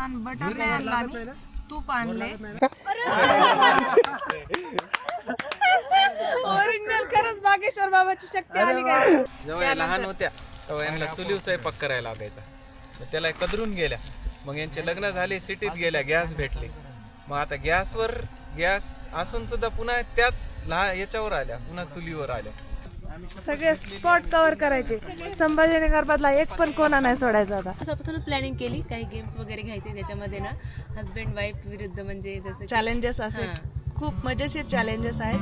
आणि बटर नाही आणला आम्ही, तूप आणले. ओरिजिनल खरंच बागेश्वर बाबाची शक्ती आली काय. जेव्हा लहान होत्या तेव्हा यांना चुलीवर स्वयंपाक करायला लागायचा. मग त्याला कदरून गेल्या. मग यांचे लग्न झाले, सिटीत गेल्या, गॅस भेटले. मग आता गॅस असून सुद्धा पुन्हा त्याच याच्यावर आल्या, पुन्हा चुलीवर आल्या. सगळे स्पॉट कव्हर करायचे. संभाजीनगर मधला एक पण कोणा नाही सोडायचा आता. स्वतःपासूनच प्लॅनिंग केली. काही गेम्स वगैरे घ्यायचे त्याच्यामध्ये ना, हस्बंड वाईफ विरुद्ध, म्हणजे जसं चॅलेंजेस असे खूप मजेशीर चॅलेंजेस आहेत.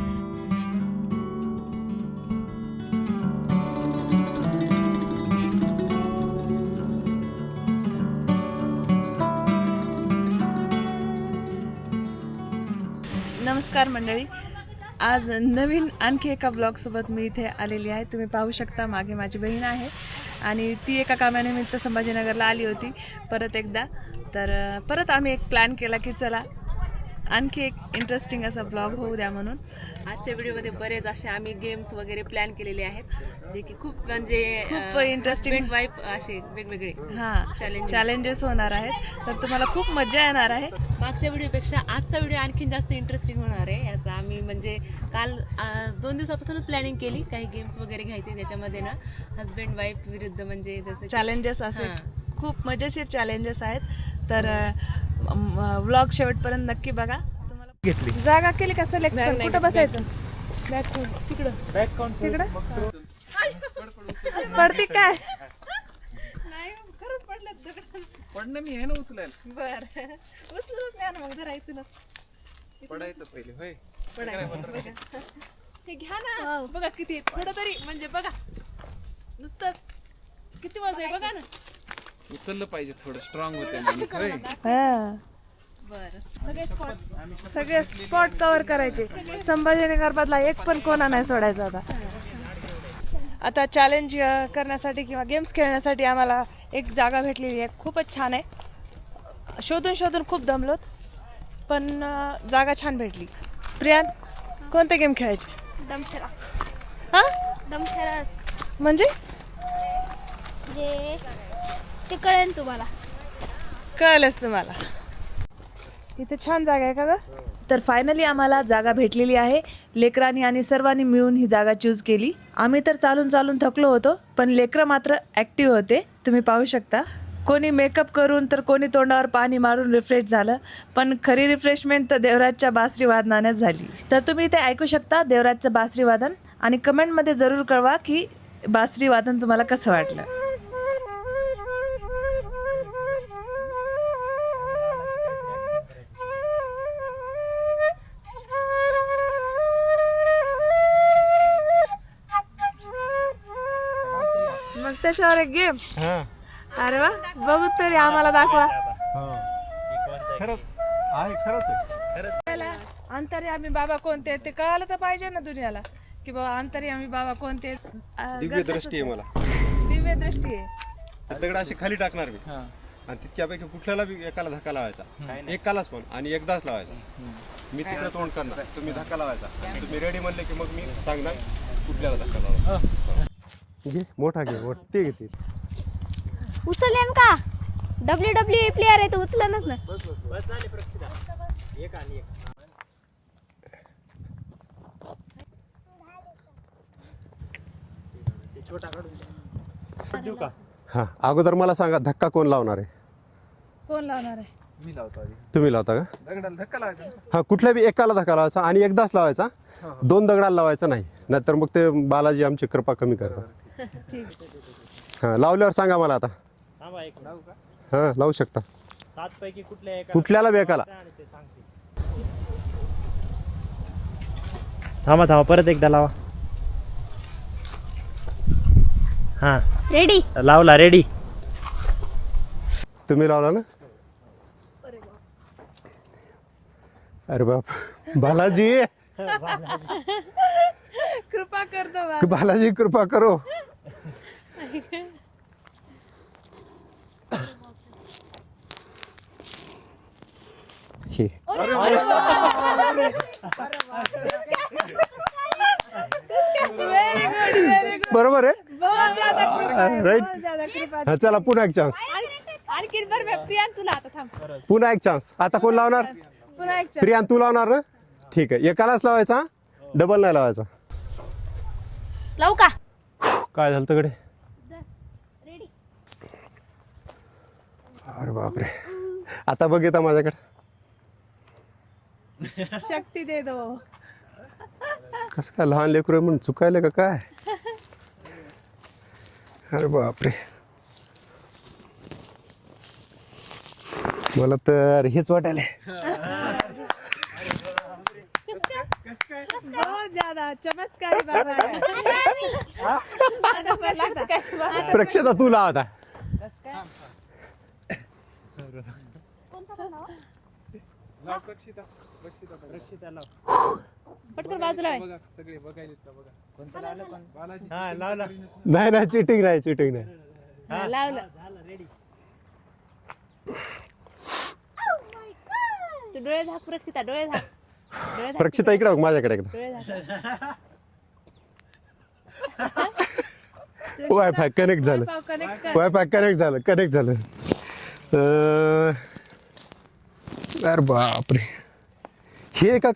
नमस्कार मंडळी, आज नवीन आणखी एका ब्लॉगसोबत मी इथे आलेली आहे. तुम्ही पाहू शकता मागे माझी बहीण आहे आणि ती एका कामानिमित्त संभाजीनगरला आली होती परत एकदा. तर परत आम्ही एक प्लॅन केला की चला आणखी एक इंटरेस्टिंग असा ब्लॉग होऊ द्या म्हणून. आजच्या व्हिडिओमध्ये बरेच असे आम्ही गेम्स वगैरे प्लॅन केलेले आहेत, जे की खूप म्हणजे खूप इंटरेस्टिंग वाईफ असे वेगवेगळे चॅलेंजेस होणार आहेत. तर तुम्हाला खूप मजा येणार आहे. मागच्या व्हिडिओपेक्षा आजचा व्हिडिओ आणखीन जास्त इंटरेस्टिंग होणार आहे. याचा आम्ही म्हणजे काल 2 दिवसापासूनच प्लॅनिंग केली. काही गेम्स वगैरे घ्यायचे त्याच्यामध्ये ना, हस्बंड वाईफ विरुद्ध, म्हणजे जसं चॅलेंजेस असे खूप मजेशीर चॅलेंजेस आहेत. तर व्लॉग शेवटपर्यंत नक्की बघा. तुम्हाला घेतली जागा केली का सिलेक्ट? कुठं बसायचं? तिकडं पडती काय? नाही खरंच पडणं मी हे ना उचलायला. बर उचलूच नाही ना, मग धरायचं ना, पडायचं पहिले होय. हे घ्या ना. बघा किती थोडं तरी, म्हणजे बघा नुसतं किती वाजता आहे बघा ना. उचललं पाहिजे, थोडं स्ट्रॉंग होते माणूस होय. सगळे स्पॉट कव्हर करायचे. संभाजीनगर मधला एक पण कोणा नाही सोडायचा आता. आता चॅलेंज करण्यासाठी किंवा गेम्स खेळण्यासाठी आम्हाला एक जागा भेटलेली आहे. खूपच छान आहे. शोधून खूप दमलोत, पण जागा छान भेटली. प्रियान, कोणते गेम खेळायचे? दमशरास. हा, दमशरास म्हणजे ते कळेल तुम्हाला. कळलंच तुम्हाला. इथे छान जागा आहे का ग? तर फायनली आम्हाला जागा भेटलेली आहे. लेकरांनी आणि सर्वांनी मिळून ही जागा चूज केली. आम्ही तर चालून थकलो होतो, पण लेकरं मात्र ऍक्टिव्ह होते. तुम्ही पाहू शकता, कोणी मेकअप करून तर कोणी तोंडावर पाणी मारून रिफ्रेश झालं. पण खरी रिफ्रेशमेंट तर देवराजच्या बासरी वादनानेच झाली. तर तुम्ही इथे ऐकू शकता देवराजचं बासरी वादन, आणि कमेंटमध्ये जरूर कळवा की बासरी वादन तुम्हाला कसं वाटलं. मग त्याच्यावर एक गेम. अरे वा, बघू तरी आम्हाला दाखवा. अंतर्यामी बाबा कोणते ते कळालं तर पाहिजे ना दुनियाला, की बाबा अंतर्यामी बाबा कोणते. दिव्य दृष्टी आहे मला. दिव्य दृष्टी आहे. दगड अशी खाली टाकणार मी, आणि तितक्यापैकी कुठल्याला बी एकाला धक्का लावायचा. एकालाच पण, आणि एकदाच लावायचा. मी तिकडे तोंड करणार, तुम्ही धक्का लावायचा. तुम्ही रेडी म्हणले की मग मी सांगणार कुठल्याला धक्का लावायचा. घे मोठा, घे मोठा. ते घेते उचलेन का? WWE प्लेअर आहे, तर उचलनच ना. हा, अगोदर मला सांगा, धक्का कोण लावणार आहे? कोण लावणार आहे? मी लावतो आधी. तुम्ही लावता का? दगडाला धक्का लावायचा. हा, कुठल्या बी एकाला धक्का लावायचा आणि एकदाच लावायचा. 2 दगडाला लावायचा नाही, नाहीतर मग ते बालाजी आमची कृपा कमी करतात. हा, लावल्यावर सांगा मला. आता हा, लावू शकता. कुठल्याला बी एकाला. थांबा परत एकदा लावा. हा, रेडी. लावला. रेडी. तुम्ही लावला ना? अरे बाप, बालाजी कृपा करतो. बालाजी कृपा करो. बरोबर आहे. राईट. चला पुन्हा एक चान्स. आणखी बरं प्रियान तुला आता थांब. पुन्हा एक चान्स. आता कोण लावणार? पुन्हा एक प्रियान तू लावणार ना? ठीक आहे, एकालाच लावायचा, डबल नाही लावायचा. लावू का? काय झालं तिकडे? रेडी. अरे बापरे, आता बघ येता माझ्याकडे. शक्ती दे दो. कसं काय लहान लेकरू आहे म्हणून चुकायला का काय? अरे बापरे, मला तर हेच वाटायला. बहुत ज्यादा चमत्कारी बाबा आहे. प्रक्षता तू लाव आता. पटकन बाजूला आहे. सगळे बघायला बघा. नाही नाही, चिटिंग नाही, चिटिंग नाही. लावलं. तू डोळे झाक प्रक्षिता, डोळे झाक. डोळे झाक. प्रक्षिता इकडे बघ माझ्याकडे एकदा. डोळे झाक. वायफाय कनेक्ट झालं, कनेक्ट कर. वायफाय कनेक्ट झालं, कनेक्ट झालं. अरे बापरे, हे का?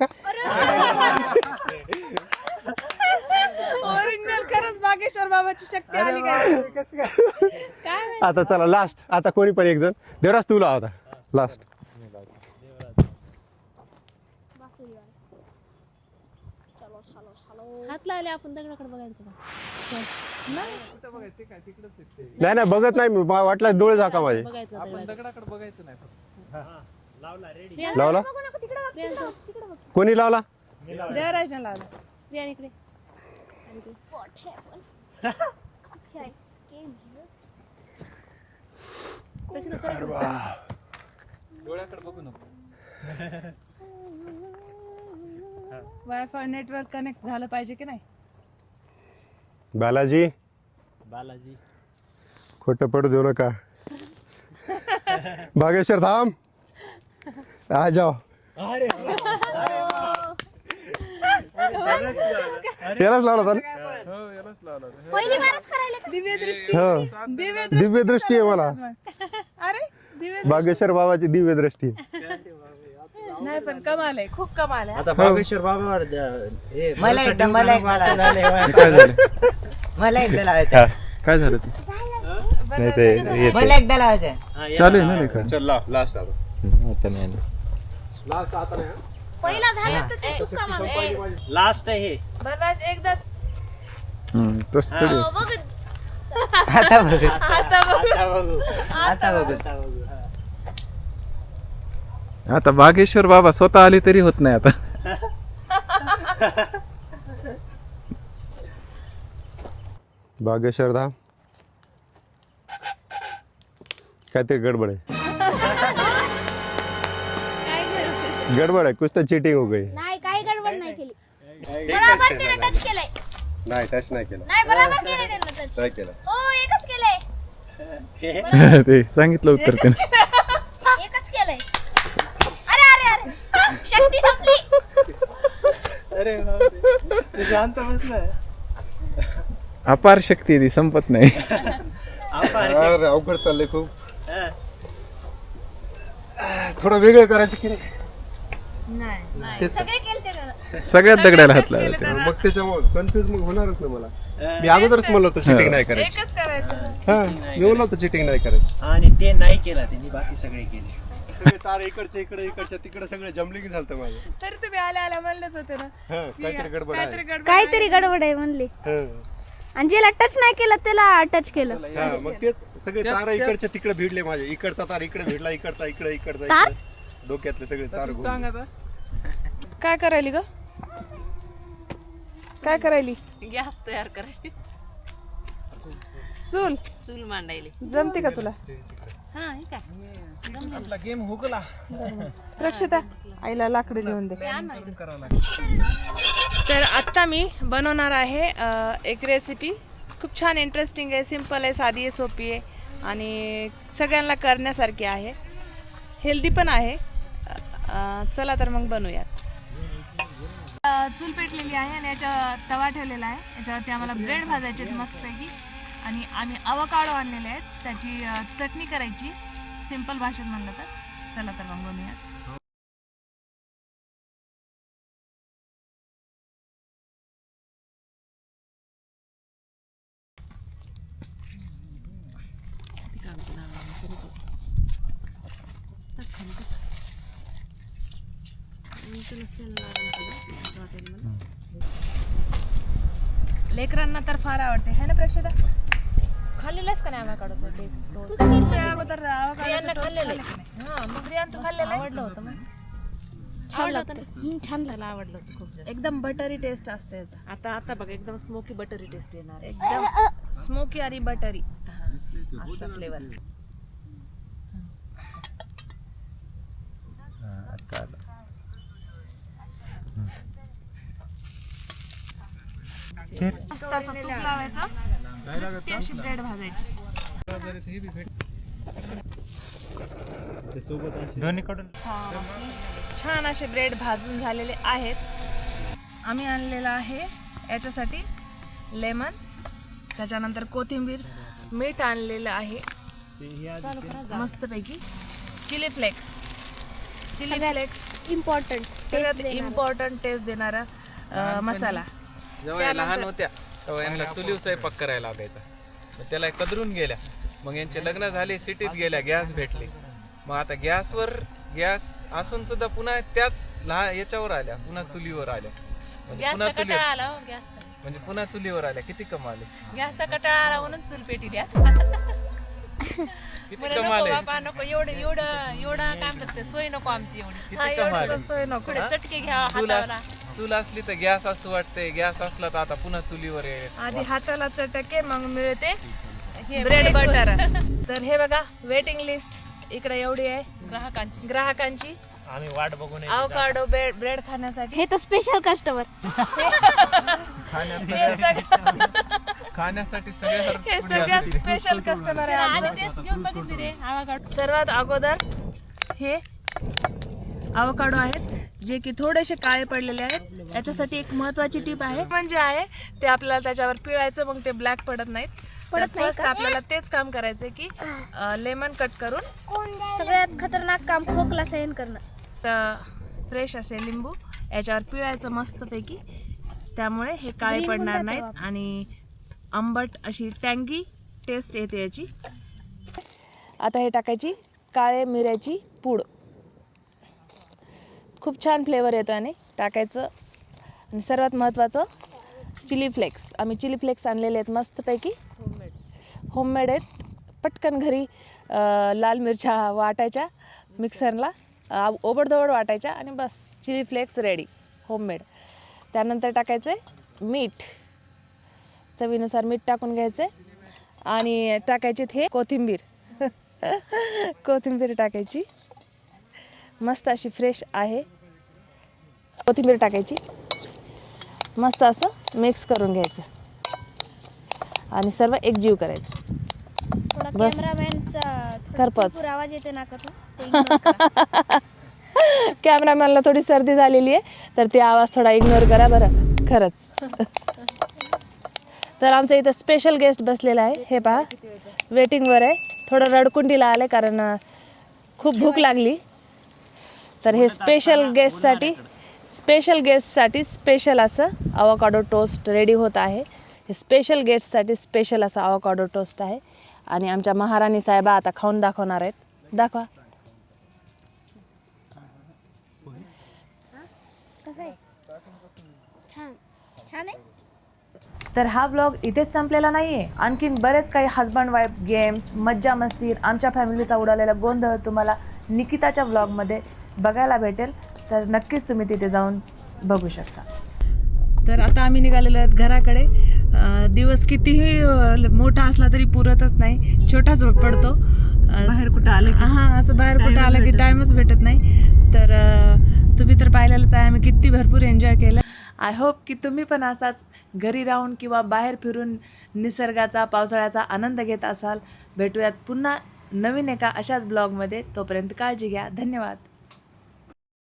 ओरिजिनल खरंच बागेश्वर बाबाची शक्ती आली काय? काय माहिती? आता चला लास्ट. आता कोणी पण एक जण. देवराज तू लाव आता लास्ट. हात लावले आपण दगडाकडे बघायचं का? नाही नाही, बघत नाही मी, मला वाटलं डोळे झाका माझे. बघायचं आपण दगडाकडे बघायचं नाही फक्त. लावला? कोणी लावला? देवराजनं लावलं. प्रिया इकडे. डोळ्याकडे बघू नको. वायफाय नेटवर्क कनेक्ट झालं पाहिजे की नाही? बालाजी बालाजी खोटं पडू देऊ नका. बागेश्वर धाम आ जाओ. यालाच लावला होता ना? हो, यालाच लावला. पहिली बारच करायला का? दिव्य दृष्टी. हो, दिव्य दिव्य दृष्टी आहे मला. अरे दिव्य बागेश्वर बाबाची दिव्य दृष्टी. नाही पण कमाल आहे, खूप कमाल आहे. आता बागेश्वर बाबावर मला एकदा लावायचं. काय झालं ते? मला एकदा लावायचं. चालू आहे ना लेखा? चल लाव लास्ट आता. लास्ट आता नाही. पहिला झालं तर ते तू कमाल आहे. लास्ट आहे हे. बरराज एकदाच. बघ आता बघ, आता बघू. आता बघ. आता बागेश्वर बाबा स्वतः आले तरी होत नाही आता. बागेश्वर धाम काहीतरी गडबड आहे. गडबड है, कुछ तो चीटिंग हो गई. नाही काही गडबड नाही केली. बरोबर तिने टच केलंय. नाही टच नाही केलं. नाही बरोबर केलंय त्यांना टच. काय केलं? हो एकच केलंय. ते सांगितलं उत्तर त्याने. एकच केलंय. अरे अरे अरे शक्ती संपली. अपार शक्ती ती संपत नाही. अरे अवघड चाललंय खूप. थोडं वेगळं करायचं की नाही? सगळे केलते त्यानं. सगळ्यात दगडाला हात लावला त्याने. मग त्याच्यामुळे कन्फ्युज मग होणारच ना मला. मी अगोदरच म्हणलं होतं चिटिंग नाही करायची. एकच करायचं. हा मी म्हणलं होतं चिटिंग नाही करायची. आणि ते नाही केला त्यांनी, बाकी सगळे केले. सगळे तार इकडचे इकडे इकडच्या तिकडे सगळे जमलिंग झालं माझं. तरी तुम्ही आल्या आल्या म्हणलंच होते ना हा काहीतरी गडबड आहे. काहीतरी गडबड काहीतरी गडबड आहे म्हणली. हा. आणि ज्याला टच नाही केलं त्याला टच केलं. हा मग तेच सगळे तार इकडच्या तिकडे भिडले माझे. इकडचा तार इकडे भिडला, इकडचा इकडे, इकडचा तार? इकडे. डोक्यातले सगळे तार सांग घुमले. आता. काय करायली ग? काय करायली? गॅस तयार करायची, चूल चूल मांडायली. जमते का तुला? हा हे काय आपला गेम हुकला. रक्षिता आईला लाकडं लिहून दे. करावं लागेल. तर आत्ता मी बनवणार आहे एक रेसिपी. खूप छान इंटरेस्टिंग आहे, सिम्पल आहे, साधी आहे, सोपी आहे आणि सगळ्यांना करण्यासारखी आहे, हेल्दी पण आहे. चला तर मग बनवूयात. चूल पेटलेली आहे आणि याच्या तवा ठेवलेला आहे. याच्यावरती आम्हाला ब्रेड भाजायचे मस्तपैकी आणि आम्ही अवकाडो आणलेले आहेत, त्याची चटणी करायची सिंपल भाषेत म्हणलं तर. चला तर मग बनवूया. लेकरांना तर फार आवडते है ना प्रेक्षिता? खाल्लेलाच का नाही आम्हाला टेस्ट अगोदर avocado चं toast खाल्लं की नाही? हां मग प्रियांत तू खाल्लेलं आहे? आवडलं होतं मग छान आवडलं लागतं. होतं ना? छान त्याला आवडलं होतं खूप जास्त. एकदम बटरी टेस्ट असते याचा. आता आता बघा एकदम स्मोकी बटरी टेस्ट येणार आहे. एकदम स्मोकी आणि बटरी. असा फ्लेवर. मस्त असं तूप लावायचं, क्रिस्पी अशी ब्रेड भाजायची. दोन्हीकडून छान असे ब्रेड भाजून झालेले आहेत. आम्ही आणलेलं आहे याच्यासाठी लेमन, त्याच्यानंतर कोथिंबीर, मीठ आणलेलं आहे मस्तपैकी, chilli flakes. Chilli flakes important सगळ्यात इम्पॉर्टंट टेस्ट देणारा मसाला. जेव्हा या लहान होत्या तेव्हा यांना चुलीवर स्वयंपाक करायला लागायचा. मग त्याला कदरून गेल्या. मग यांचे लग्न झाले, सिटीत गेल्या, गॅस भेटले. मग आता गॅस असून सुद्धा पुन्हा त्याच लहान याच्यावर आल्या, पुन्हा चुलीवर आल्या. म्हणजे पुन्हा गॅसचा चुलीवर कटाळा आला हो, गॅस म्हणजे पुन्हा चुलीवर आल्या. किती कमाल आहे, गॅसचा कटाळा आला म्हणून चूल पेटी द्या. किती म्हणे कमाल नको आहे, बाबा नको एवढं काय म्हणतात सोय नको आमची एवढी. किती कमाल आहे. सोय नको. थोडे चटके घ्या हाताला. चूल असली तर गॅस असं वाटते, गॅस असला तर आता पुन्हा चुलीवर आहे. आधी हाताला चटके मग मिळते ब्रेड बटर. तर हे बघा वेटिंग लिस्ट इकडे एवढी आहे ग्राहकांची. आम्ही वाट बघून आवकाडो ब्रेड खाण्यासाठी. हे तर स्पेशल कस्टमर. खाण्यासाठी सगळे हे सगळ्यात स्पेशल कस्टमर आहे आमचं. टेस्ट घेऊन बघितली रे आवाकाडो. सर्वात अगोदर हे आवकाडो आहेत जे की थोडेसे काळे पडलेले आहेत. याच्यासाठी एक महत्वाची टीप आहे म्हणजे आहे ते आपल्याला त्याच्यावर पिळायचं, मग ते ब्लॅक पडत नाहीत. फर्स्ट आपल्याला तेच काम करायचंय की लेमन कट करून सगळ्यात खतरनाक काम खोकला सहन करणं. फ्रेश असे लिंबू याच्यावर पिळायचं मस्तपैकी, त्यामुळे हे काळे पडणार नाहीत आणि आंबट अशी टँगी टेस्ट येते याची. आता हे टाकायची काळे मिऱ्याची पूड. खूप छान फ्लेवर येतो आणि टाकायचं. आणि सर्वात महत्त्वाचं चिली फ्लेक्स. आम्ही चिली फ्लेक्स आणलेले आहेत मस्तपैकी, होममेड आहेत. पटकन घरी लाल मिरच्या वाटायच्या मिक्सरला, ओबडधोबड वाटायच्या आणि बस चिली फ्लेक्स रेडी होममेड. त्यानंतर टाकायचं आहे मीठ, चवीनुसार मीठ टाकून घ्यायचं आणि टाकायची हे कोथिंबीर. कोथिंबीर टाकायची मस्त अशी फ्रेश आहे. कोथिंबीर टाकायची, मस्त असं मिक्स करून घ्यायचं आणि सर्व एकजीव करायचं. बस. कॅमेरामॅनचा करपच. आवाज येते नाकातून. कॅमेरामॅनला थोडी सर्दी झालेली आहे तर ते आवाज थोडा इग्नोर करा बरं. खरंच. तर आमचं इथं स्पेशल गेस्ट बसलेला आहे. हे पहा वेटिंगवर आहे. थोडं रडकुंडीला आलं कारण खूप भूक लागली. तर हे स्पेशल गेस्टसाठी स्पेशल असं आवोकाडो टोस्ट रेडी होत आहे. हे स्पेशल गेस्टसाठी स्पेशल असं आवोकाडो टोस्ट आहे आणि आमच्या महाराणी साहेबा आता खाऊन दाखवणार आहेत. दाखवा. कसं आहे? छान आहे. तर हा व्लॉग इथेच संपलेला नाही आहे. आणखीन बरेच काही हजबंड वाईफ गेम्स, मज्जा मस्ती, आमच्या फॅमिलीचा उडालेला गोंधळ तुम्हाला निकिताच्या व्लॉगमध्ये बघायला भेटेल. तर नक्कीच तुम्ही तिथे जाऊन बघू शकता. तर आता आम्ही निघालेलो आहेत घराकडे. दिवस कितीही मोठा असला तरी पुरतच नाही, छोटाच पडतो. बाहेर कुठं आलं की असं बाहेर कुठं आलं की टाईमच भेटत नाही. तर तुम्ही तर पाहिलेलंच आहे आम्ही किती भरपूर एन्जॉय केलं. आय होप की तुम्ही पण असाच घरी राहून किंवा बाहेर फिरून निसर्गाचा, पावसाळ्याचा आनंद घेत असाल. भेटूयात पुन्हा नवीन एका अशाच ब्लॉगमध्ये. तोपर्यंत काळजी घ्या. धन्यवाद.